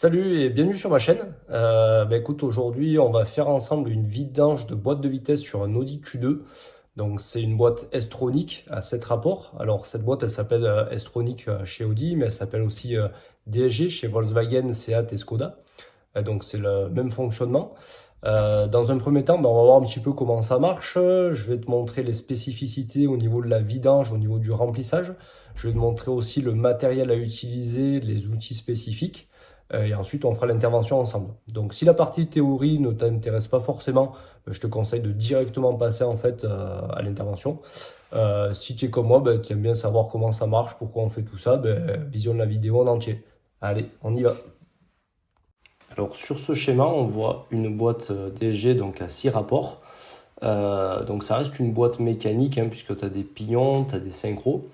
Salut et bienvenue sur ma chaîne. Écoute, aujourd'hui on va faire ensemble une vidange de boîte de vitesse sur un Audi Q2. Donc c'est une boîte S-Tronic à 7 rapports. Alors cette boîte elle s'appelle S-Tronic chez Audi, mais elle s'appelle aussi DSG chez Volkswagen, Seat et Skoda. Donc c'est le même fonctionnement. Dans un premier temps, on va voir un petit peu comment ça marche. Je vais te montrer les spécificités au niveau de la vidange, au niveau du remplissage. Je vais te montrer aussi le matériel à utiliser, les outils spécifiques. Et ensuite, on fera l'intervention ensemble. Donc si la partie théorie ne t'intéresse pas forcément, je te conseille de directement passer en fait à l'intervention. Si tu es comme moi, tu aimes bien savoir comment ça marche, pourquoi on fait tout ça, visionne la vidéo en entier. Allez, on y va. Alors sur ce schéma, on voit une boîte DSG donc à 6 rapports. Donc ça reste une boîte mécanique puisque tu as des pignons, tu as des synchros.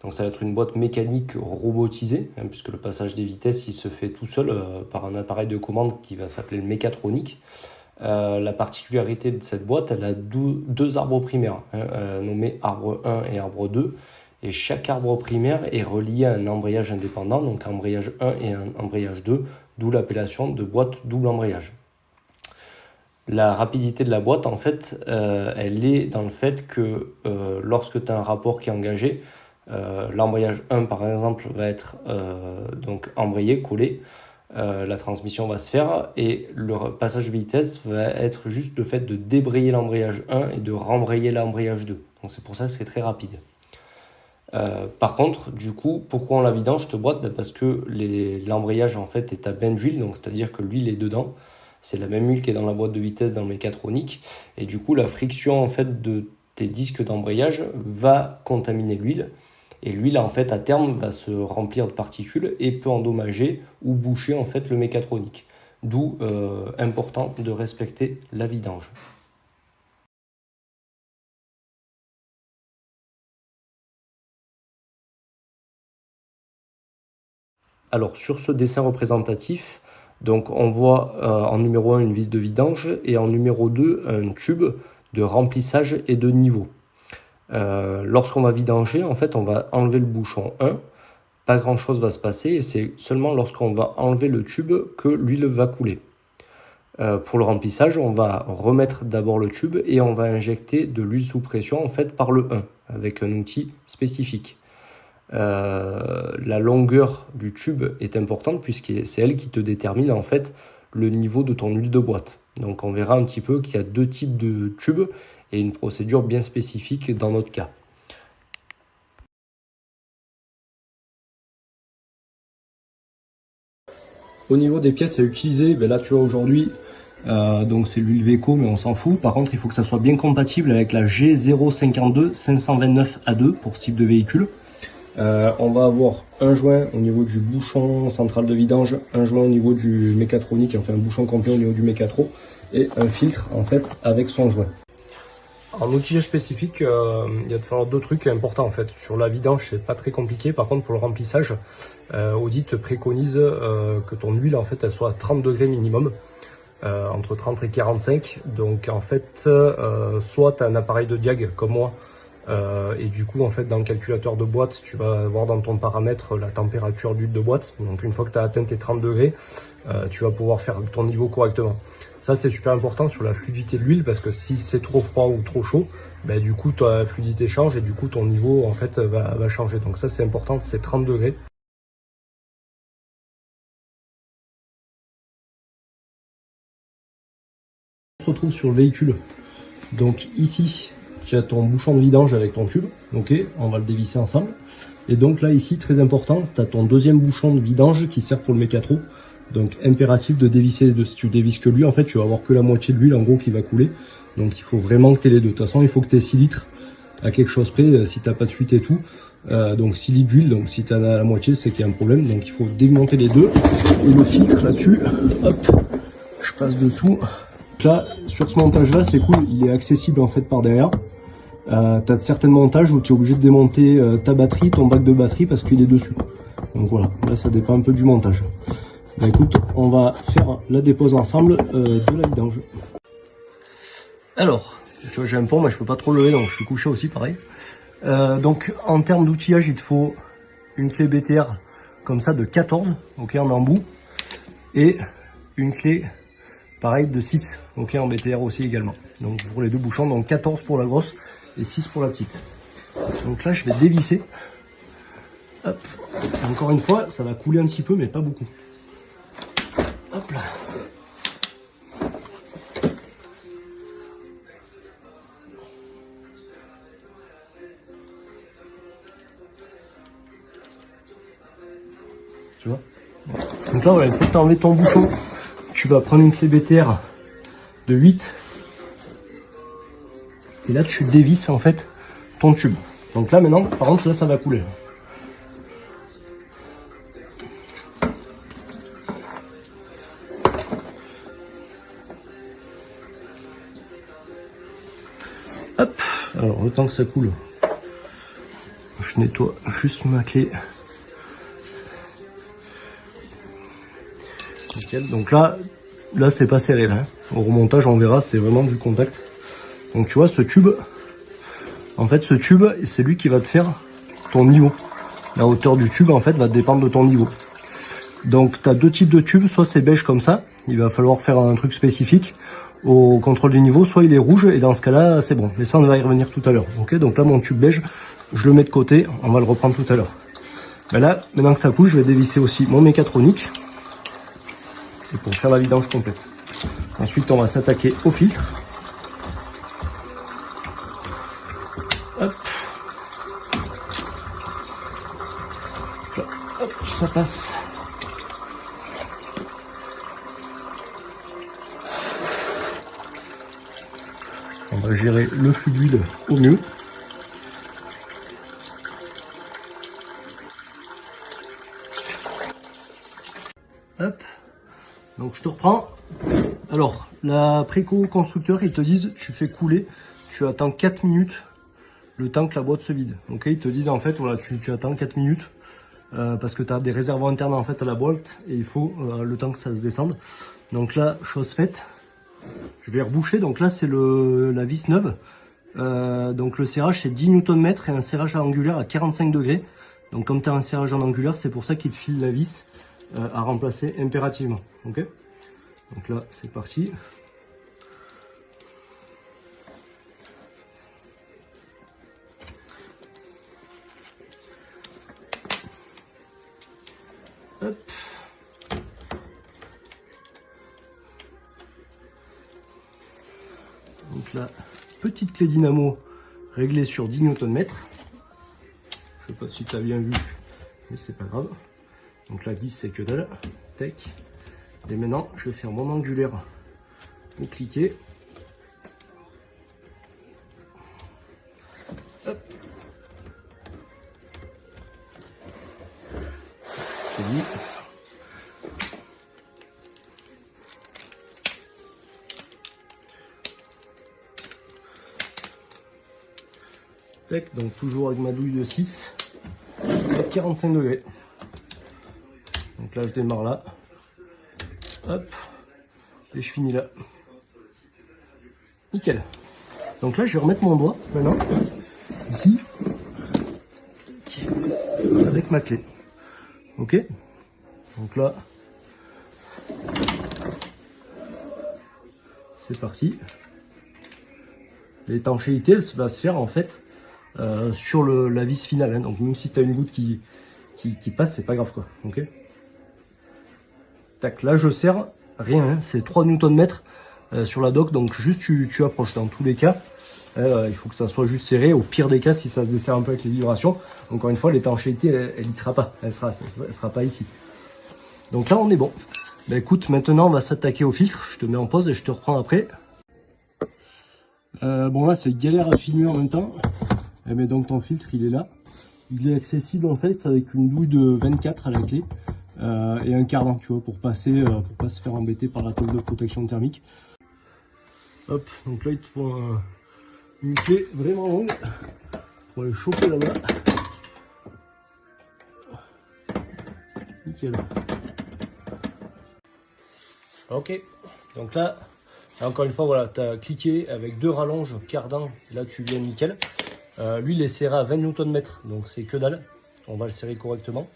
Donc ça va être une boîte mécanique robotisée puisque le passage des vitesses il se fait tout seul par un appareil de commande qui va s'appeler le mécatronique. La particularité de cette boîte, elle a deux arbres primaires nommés arbre 1 et arbre 2. Et chaque arbre primaire est relié à un embrayage indépendant, donc embrayage 1 et un embrayage 2, d'où l'appellation de boîte double embrayage. La rapidité de la boîte, en fait, elle est dans le fait que lorsque tu as un rapport qui est engagé, l'embrayage 1, par exemple, va être donc embrayé, collé, la transmission va se faire et le passage de vitesse va être juste le fait de débrayer l'embrayage 1 et de rembrayer l'embrayage 2. Donc c'est pour ça que c'est très rapide. Par contre, du coup, pourquoi on la vidange cette boîte? Parce que l'embrayage en fait est à bain d'huile, donc c'est-à-dire que l'huile est dedans. C'est la même huile qui est dans la boîte de vitesse dans le mécatronique, et du coup la friction en fait de tes disques d'embrayage va contaminer l'huile, et l'huile en fait à terme va se remplir de particules et peut endommager ou boucher en fait le mécatronique. D'où important de respecter la vidange. Alors sur ce dessin représentatif, donc on voit en numéro 1 une vis de vidange et en numéro 2 un tube de remplissage et de niveau. Lorsqu'on va vidanger, en fait on va enlever le bouchon 1, pas grand chose va se passer et c'est seulement lorsqu'on va enlever le tube que l'huile va couler. Pour le remplissage, on va remettre d'abord le tube et on va injecter de l'huile sous pression en fait par le 1 avec un outil spécifique. La longueur du tube est importante puisque c'est elle qui te détermine en fait le niveau de ton huile de boîte. Donc on verra un petit peu qu'il y a deux types de tubes et une procédure bien spécifique dans notre cas. Au niveau des pièces à utiliser, là tu vois aujourd'hui donc c'est l'huile Veco mais on s'en fout. Par contre il faut que ça soit bien compatible avec la G052 529A2 pour ce type de véhicule. On va avoir un joint au niveau du bouchon central de vidange, un joint au niveau du mécatronique, enfin un bouchon complet au niveau du mécatro et un filtre en fait avec son joint. En outillage spécifique, il va te falloir deux trucs importants en fait. Sur la vidange, c'est pas très compliqué. Par contre, pour le remplissage, Audi te préconise que ton huile en fait elle soit à 30 degrés minimum. Entre 30 et 45. Donc en fait, soit tu as un appareil de diag comme moi. Et du coup en fait dans le calculateur de boîte tu vas voir dans ton paramètre la température d'huile de boîte, donc une fois que tu as atteint tes 30 degrés tu vas pouvoir faire ton niveau correctement. Ça c'est super important sur la fluidité de l'huile parce que si c'est trop froid ou trop chaud, du coup ta fluidité change et du coup ton niveau en fait va changer. Donc ça c'est important, c'est 30 degrés. On se retrouve sur le véhicule. Donc ici tu as ton bouchon de vidange avec ton tube, ok, on va le dévisser ensemble. Et donc là ici, très important, tu as ton deuxième bouchon de vidange qui sert pour le mécatro. Donc impératif de dévisser les deux. Si tu dévisses que lui, en fait, tu vas avoir que la moitié de l'huile en gros qui va couler. Donc il faut vraiment que tu aies les deux. De toute façon, il faut que tu aies 6 litres à quelque chose près, si tu n'as pas de fuite et tout. Donc 6 litres d'huile, donc si tu en as la moitié, c'est qu'il y a un problème. Donc il faut démonter les deux. Et le filtre là-dessus, hop, je passe dessous. Là, sur ce montage là, c'est cool, il est accessible en fait par derrière. Tu as certains montages où tu es obligé de démonter ta batterie, ton bac de batterie parce qu'il est dessus. Donc voilà, là ça dépend un peu du montage. Écoute, on va faire la dépose ensemble de la vidange. Alors, tu vois j'ai un pont, mais je peux pas trop le lever donc je suis couché aussi pareil. Donc en termes d'outillage, il te faut une clé BTR comme ça de 14, ok, en embout. et une clé pareil de 6, ok, en BTR aussi également. Donc pour les deux bouchons, donc 14 pour la grosse et 6 pour la petite. Donc là je vais dévisser. Hop. Encore une fois, ça va couler un petit peu mais pas beaucoup. Hop là. Tu vois. Donc là, voilà, une fois que tu as enlevé ton bouchon, tu vas prendre une clé BTR de 8. Et là, tu dévisses en fait ton tube. Donc là, maintenant, par contre, là, ça va couler. Hop. Alors, le temps que ça coule, je nettoie juste ma clé. Nickel. Donc là c'est pas serré là. Au remontage on verra, c'est vraiment du contact. Donc tu vois ce tube, en fait ce tube c'est lui qui va te faire ton niveau. La hauteur du tube en fait va dépendre de ton niveau. Donc tu as deux types de tubes, soit c'est beige comme ça, il va falloir faire un truc spécifique au contrôle du niveau, soit il est rouge et dans ce cas là c'est bon. Mais ça on va y revenir tout à l'heure. Ok, donc là mon tube beige, je le mets de côté, on va le reprendre tout à l'heure. Ben là, maintenant que ça coule, je vais dévisser aussi mon mécatronique. Et pour faire la vidange complète. Ensuite, on va s'attaquer au filtre. Hop. Là, hop, ça passe. On va gérer le flux d'huile au mieux. Hop. Donc je te reprends. Alors, la préco constructeur, ils te disent, tu fais couler, tu attends 4 minutes le temps que la boîte se vide. Ok, ils te disent en fait, voilà, tu attends 4 minutes parce que tu as des réservoirs internes en fait à la boîte et il faut le temps que ça se descende. Donc là, chose faite, je vais reboucher. Donc là, c'est la vis neuve. Donc le serrage, c'est 10 Nm et un serrage angulaire à 45 degrés. Donc comme tu as un serrage en angulaire, c'est pour ça qu'il te file la vis à remplacer impérativement. Ok, donc là c'est parti. Hop. Donc là, petite clé dynamo réglée sur 10 Nm. Je sais pas si tu as bien vu, mais c'est pas grave. Donc là 10 c'est que dalle. Tac. Et maintenant je vais faire mon angulaire au cliquet. Hop. C'est dit. Tac, donc toujours avec ma douille de 6 à 45 degrés. Donc là je démarre là. Hop. Et je finis là. Nickel. Donc là je vais remettre mon doigt maintenant. Ici. Avec ma clé. Ok. Donc là. C'est parti. L'étanchéité elle va se faire en fait sur la vis finale. Hein. Donc même si tu as une goutte qui passe, c'est pas grave quoi. Ok. Tac, là je serre rien, hein. C'est 3 Nm sur la dock, donc juste tu approches. Dans tous les cas, il faut que ça soit juste serré. Au pire des cas, si ça se desserre un peu avec les vibrations, encore une fois, l'étanchéité, elle y sera pas. Elle sera pas ici. Donc là, on est bon. Bah écoute, maintenant on va s'attaquer au filtre. Je te mets en pause et je te reprends après. Bon là, c'est galère à filmer en même temps. Mais donc ton filtre, il est là. Il est accessible en fait avec une douille de 24 à la clé. Et un cardan, tu vois, pour passer, pour pas se faire embêter par la tôle de protection thermique. Hop, donc là il te faut une clé vraiment longue pour aller choper là-bas. Nickel. Ok, donc là, encore une fois, voilà, tu as cliqué avec 2 rallonges cardan, là tu viens nickel. Lui il est serré à 20 Nm, donc c'est que dalle. On va le serrer correctement.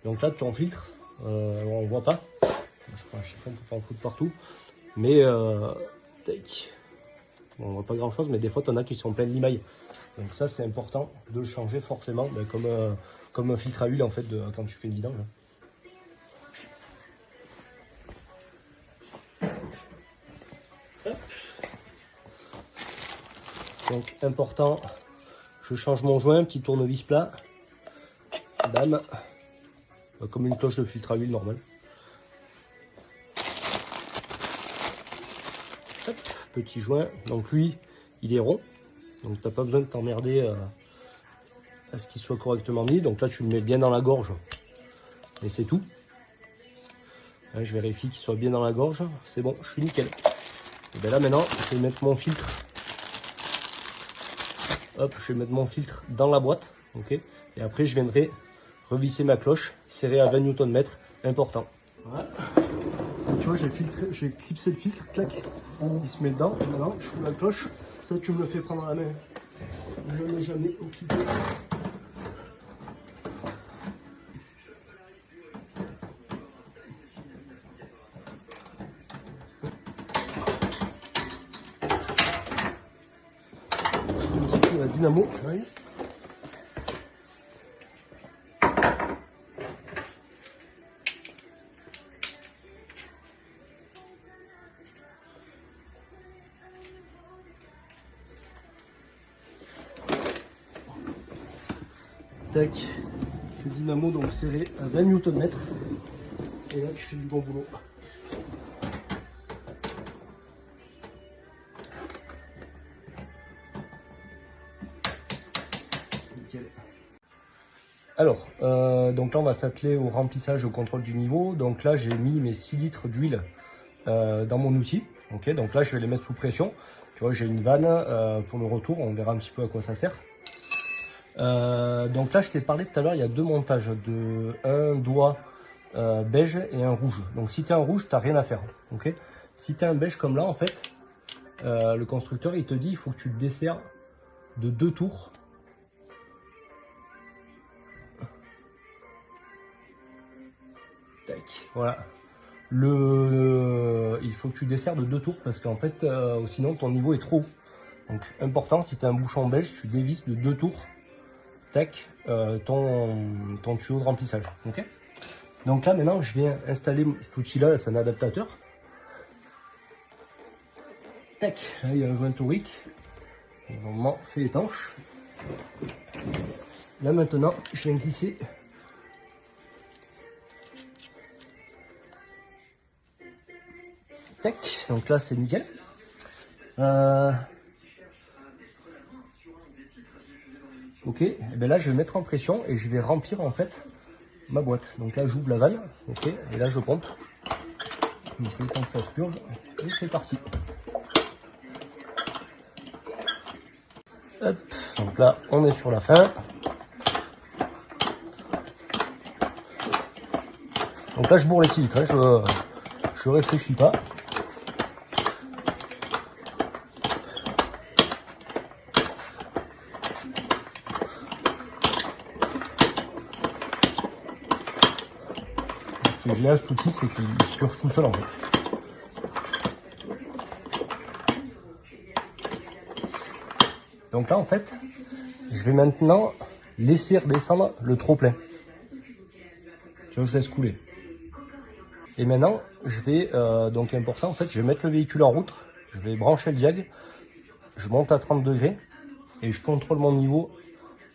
Donc là ton filtre, on voit pas. je prends un chiffon pour pas en foutre partout. Mais, tac. Bon, on voit pas grand chose, mais des fois, tu en as qui sont pleins de limailles. Donc ça, c'est important de le changer forcément, ben, comme un filtre à huile en fait, quand tu fais une vidange. Donc important, je change mon joint, petit tournevis plat, bam, comme une cloche de filtre à huile normale. Hop, petit joint, donc lui il est rond, donc t'as pas besoin de t'emmerder à ce qu'il soit correctement mis. Donc là tu le mets bien dans la gorge et c'est tout. Là, je vérifie qu'il soit bien dans la gorge, c'est bon, je suis nickel. Et bien là maintenant je vais mettre mon filtre. Hop, je vais mettre mon filtre dans la boîte, ok. Et après je viendrai revisser ma cloche, serrée à 20 Nm, important. Voilà. Tu vois, j'ai clipsé le filtre, clac, il se met dedans. Maintenant, je fous la cloche. Ça, tu me le fais prendre à la main. Je ne l'ai jamais occupé. La dynamo, oui. Tac, le dynamo donc serré à 20 Nm. Et là tu fais du bon boulot. Nickel. Alors, donc là on va s'atteler au remplissage, au contrôle du niveau. Donc là j'ai mis mes 6 litres d'huile dans mon outil. Ok, donc là je vais les mettre sous pression. Tu vois, j'ai une vanne pour le retour, on verra un petit peu à quoi ça sert. Donc là je t'ai parlé tout à l'heure, il y a deux montages, un doigt beige et un rouge. Donc si tu es un rouge, tu n'as rien à faire. Okay, si tu es un beige comme là, en fait, le constructeur il te dit il faut que tu te desserres de 2 tours. Tac, voilà. Il faut que tu desserres de 2 tours parce qu'en fait, sinon ton niveau est trop haut. Donc important, si tu as un bouchon beige, tu dévisses de 2 tours. Tac, ton tuyau de remplissage. Okay, donc là maintenant je viens installer cet outil là, c'est un adaptateur. Tac, là il y a un joint torique. Normalement c'est étanche. Là maintenant je viens glisser tac, donc là c'est nickel. Ok, et bien là je vais mettre en pression et je vais remplir en fait ma boîte. Donc là j'ouvre la vanne, ok, et là je pompe. Donc le temps que ça se purge, et c'est parti. Hop, donc là on est sur la fin. Donc là je bourre les filtres, hein, je réfléchis pas. Ce qui est bien cet outil, c'est qu'il se purge tout seul en fait. Donc là en fait, je vais maintenant laisser redescendre le trop plein. Tu vois, je laisse couler. Et maintenant, je vais, donc important en fait, je vais mettre le véhicule en route, je vais brancher le diag, je monte à 30 degrés et je contrôle mon niveau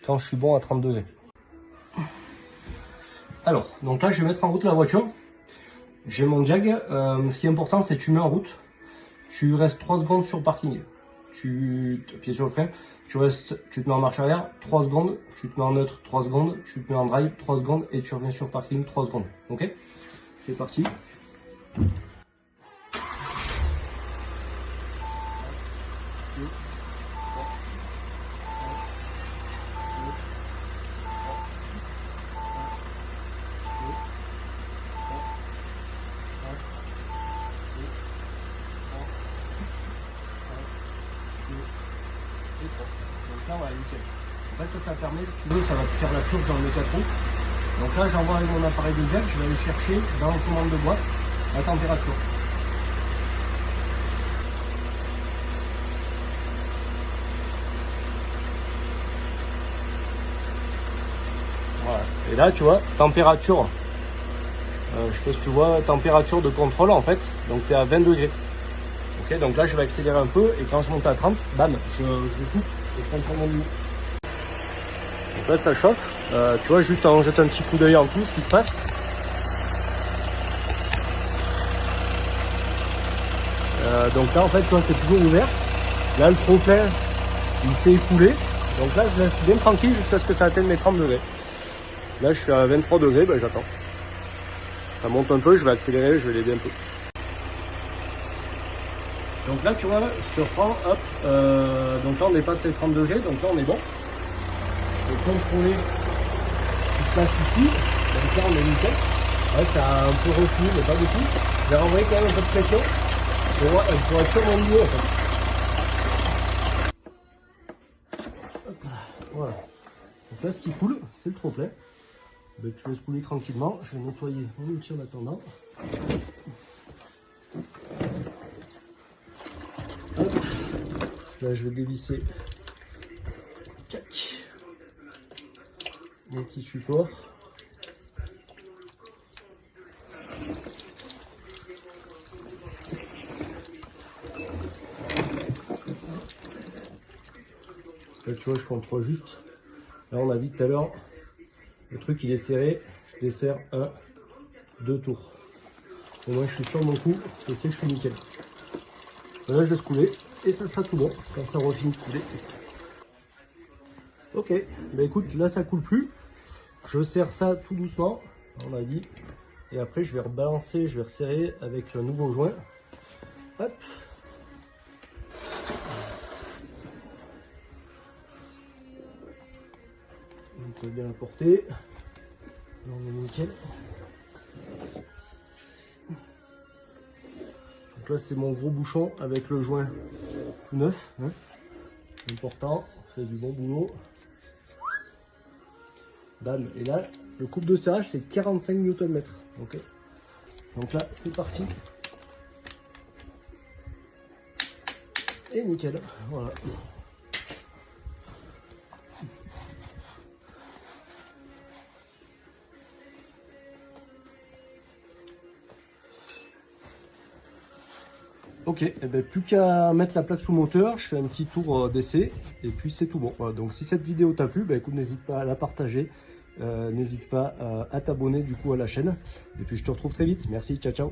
quand je suis bon à 30 degrés. Alors, donc là je vais mettre en route la voiture, j'ai mon diag, ce qui est important c'est que tu mets en route, tu restes 3 secondes sur le parking, tu pied sur le frein, tu te mets en marche arrière 3 secondes, tu te mets en neutre 3 secondes, tu te mets en drive 3 secondes et tu reviens sur le parking 3 secondes, ok? C'est parti. Donc là, voilà, nickel. En fait, ça permet, si tu veux, ça va te faire la purge dans le mécatron. Donc là, j'envoie avec mon appareil de diag, je vais aller chercher dans la commande de boîte la température. Voilà. Et là, tu vois, température, je sais pas si tu vois, température de contrôle en fait, donc tu es à 20 degrés. Ok, donc là je vais accélérer un peu et quand je monte à 30, bam, je coupe et je contrôle mon niveau. Donc là ça chauffe, tu vois, juste en jetant un petit coup d'œil en dessous, ce qui se passe. Donc là en fait, tu vois, c'est toujours ouvert. Là le trop plein, il s'est écoulé. Donc là je laisse bien tranquille jusqu'à ce que ça atteigne mes 30 degrés. Là je suis à 23 degrés, ben j'attends. Ça monte un peu, je vais accélérer, je vais l'aider un peu. Donc là tu vois, je te reprends, hop, donc là on dépasse les 30 degrés, donc là on est bon. Je vais contrôler ce qui se passe ici, donc là on est nickel. Ouais, ça a un peu reflé, mais pas beaucoup. Je vais renvoyer quand même un peu de pression pour être sur mon niveau en fait. Hop, voilà. Donc là ce qui coule, c'est le trop plein. Ben, tu laisses couler tranquillement, je vais nettoyer mon outil en attendant. Hop. Là je vais dévisser les petits supports. Là tu vois, je contrôle juste. Là on a dit tout à l'heure, le truc il est serré, je desserre 1, 2 tours. Au moins je suis sur mon coup, je sais que je suis nickel. Là je laisse couler et ça sera tout bon quand ça aura fini de couler. Ok, bah écoute, là ça coule plus. Je serre ça tout doucement, on a dit. Et après je vais rebalancer, je vais resserrer avec le nouveau joint. Hop. On peut bien la porter. Là on est nickel. Donc là c'est mon gros bouchon avec le joint tout neuf. Hein. Important, on fait du bon boulot. Bam. Et là le couple de serrage c'est 45 Nm. Okay. Donc là c'est parti. Et nickel. Voilà. Ok, et ben plus qu'à mettre la plaque sous moteur, je fais un petit tour d'essai et puis c'est tout bon. Voilà, donc si cette vidéo t'a plu, ben écoute, n'hésite pas à la partager, n'hésite pas à t'abonner du coup à la chaîne et puis je te retrouve très vite. Merci, ciao ciao.